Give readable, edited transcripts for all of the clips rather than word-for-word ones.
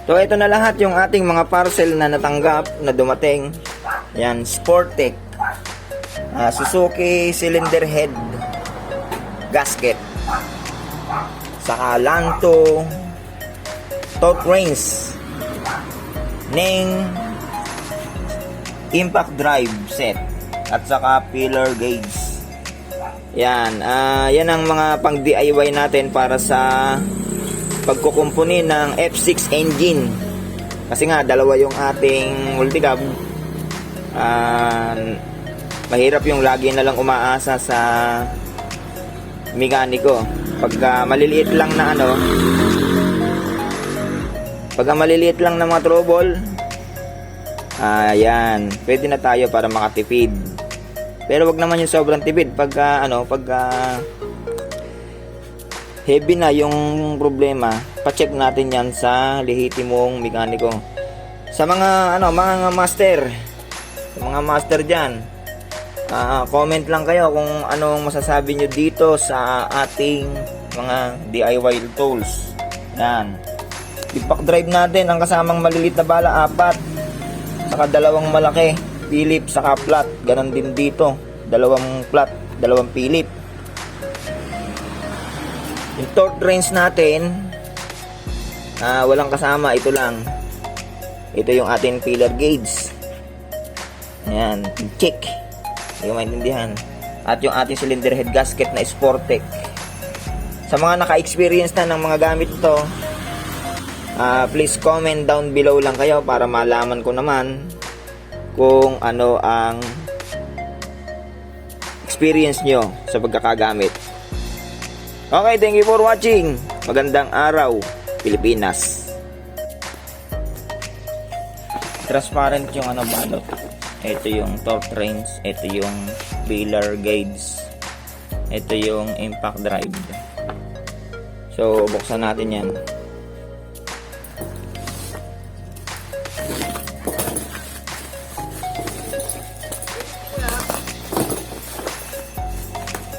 So ito na lahat yung ating mga parcel na natanggap na dumating. Yan, Sportec, Suzuki cylinder head gasket, saka Lanto torque rings, Ning impact drive set, at saka pillar gauge. Yan, yan ang mga pang DIY natin para sa pagkukumpuni ng F6 engine. Kasi nga dalawa yung ating multicab. Mahirap yung lagi na lang umaasa sa mekaniko. Pagka maliliit lang na pagka maliliit lang na mga trouble, yan, pwede na tayo para makatipid. Pero wag naman yung sobrang tipid pagka heavy na yung problema. Pa-check natin yan sa lehitimong mekaniko. Sa mga mga master diyan, comment lang kayo kung anong masasabi nyo dito sa ating mga DIY tools. Yan, impact drive natin, ang kasamang malilit na bala 4, saka dalawang malaki Phillips, saka flat. Ganon din dito, dalawang flat, dalawang Phillips. Yung torque wrench natin, walang kasama, ito lang. Ito yung ating pillar gauge. Ayan, check. Hindi ko maintindihan. At yung ating cylinder head gasket na Sportec. Sa mga naka-experience na ng mga gamit ito, please comment down below lang kayo para malaman ko naman kung ano ang experience nyo sa pagkakagamit. Okay, thank you for watching. Magandang araw, Pilipinas. Transparent yung balot. Ito yung torque wrench, ito yung pillar gauge, ito yung impact drive. So, buksan natin yan.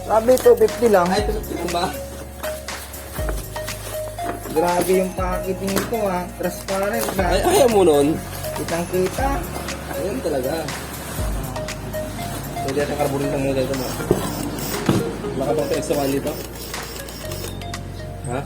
Sabi 250 lang. Ay, 250 ba? Grabe yung packaging ito transparent na. Ay, ayaw mo nun. Kitang kita. Ayun talaga. Pwede natin carburetor muna dito mo. Wala ka bang extra one dito? Ha?